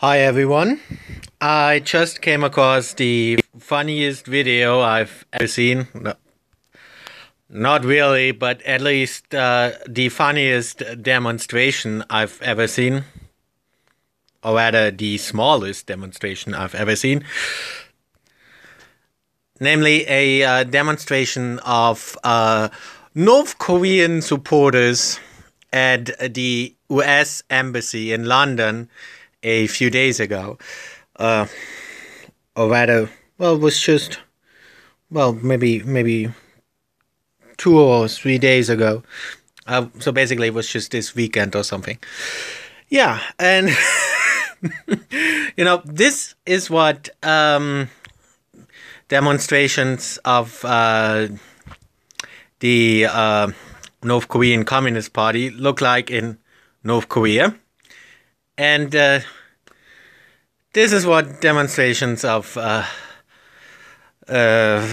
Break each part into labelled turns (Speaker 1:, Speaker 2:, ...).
Speaker 1: Hi everyone. I just came across the funniest video I've ever seen. Not really, but at least the funniest demonstration I've ever seen. Or rather, the smallest demonstration I've ever seen. Namely, a demonstration of North Korean supporters at the US Embassy in London a few days ago. Or rather, well, it was just, well, maybe 2 or 3 days ago. So basically, it was just this weekend or something. Yeah, and this is what demonstrations of the North Korean Communist Party look like in North Korea. And this is what demonstrations of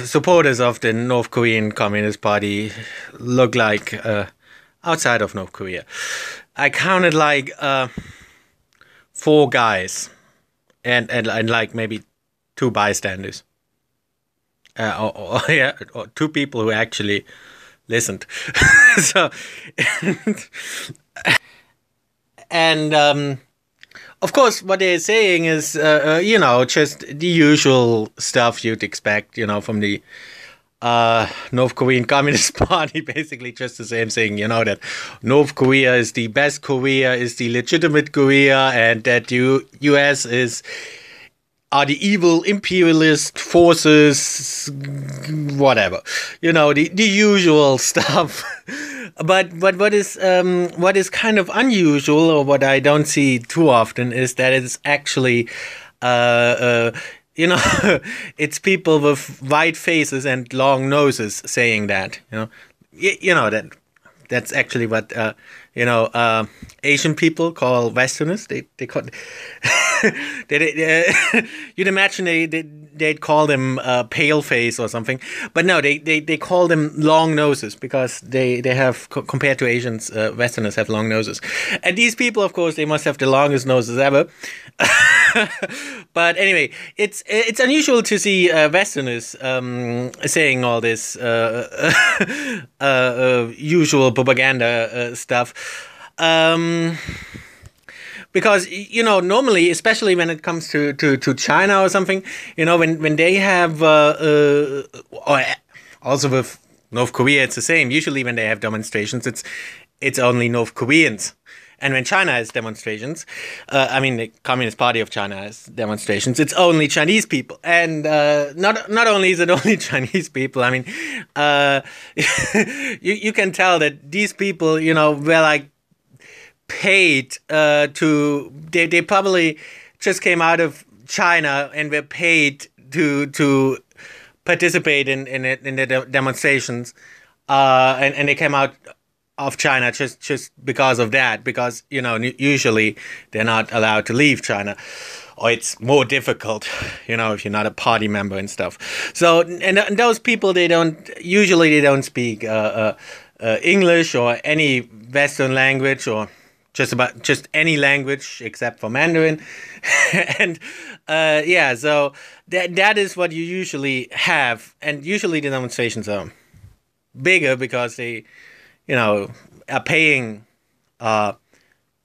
Speaker 1: supporters of the North Korean Communist Party look like outside of North Korea. I counted like 4 guys and like maybe 2 bystanders. Or 2 people who actually listened. So, and of course, what they're saying is, just the usual stuff you'd expect, from the North Korean Communist Party. Basically, just the same thing, that North Korea is the best Korea, is the legitimate Korea, and that US are the evil imperialist forces, whatever, the usual stuff. But what is kind of unusual, or what I don't see too often, is that it's actually it's people with white faces and long noses saying that. That's actually what Asian people call Westerners. They call you'd imagine they'd call them pale face or something, but no, they call them long noses because they have, compared to Asians, Westerners have long noses, and these people, of course, they must have the longest noses ever. But anyway, it's unusual to see Westerners saying all this usual propaganda stuff. Because, normally, especially when it comes to China or something, when they have, or also with North Korea, it's the same. Usually when they have demonstrations, it's only North Koreans. And when China has demonstrations, the Communist Party of China has demonstrations, it's only Chinese people. And not only is it only Chinese people, you can tell that these people, were like paid they probably just came out of China and were paid to participate in the demonstrations, and they came out of China just because of that, because usually they're not allowed to leave China, or it's more difficult, if you're not a party member and stuff. So and those people, they don't speak English or any Western language, or just any language except for Mandarin. And so that is what you usually have, and usually the demonstrations are bigger because they are paying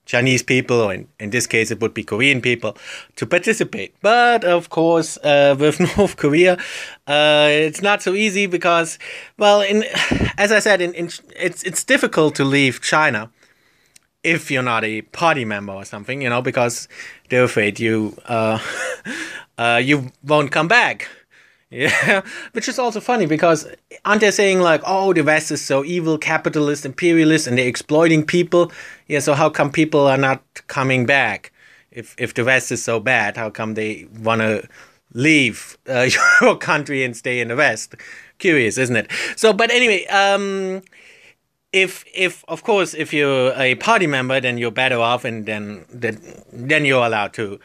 Speaker 1: Chinese people, or in this case it would be Korean people, to participate. But of course, with North Korea, it's not so easy because, well, as I said, it's difficult to leave China if you're not a party member or something, because they're afraid you won't come back. Yeah, which is also funny because aren't they saying like, oh, the West is so evil, capitalist, imperialist, and they're exploiting people? Yeah, so how come people are not coming back? If the West is so bad, how come they want to leave your country and stay in the West? Curious, isn't it? So, but anyway, if of course, if you're a party member, then you're better off, and then you're allowed to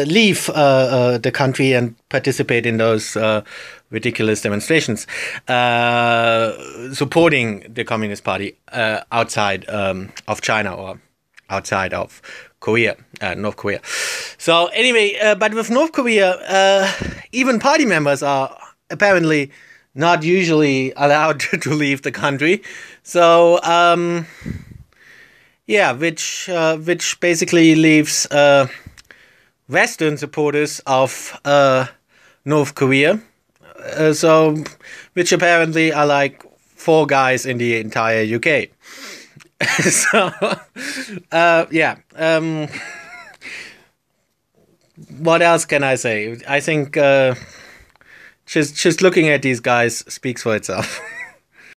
Speaker 1: leave the country and participate in those ridiculous demonstrations supporting the Communist Party outside of China, or outside of Korea, North Korea. So anyway, but with North Korea, even party members are apparently not usually allowed to leave the country. So yeah, which basically leaves Western supporters of North Korea. So which apparently are like 4 guys in the entire UK. So yeah. What else can I say? I think just looking at these guys speaks for itself.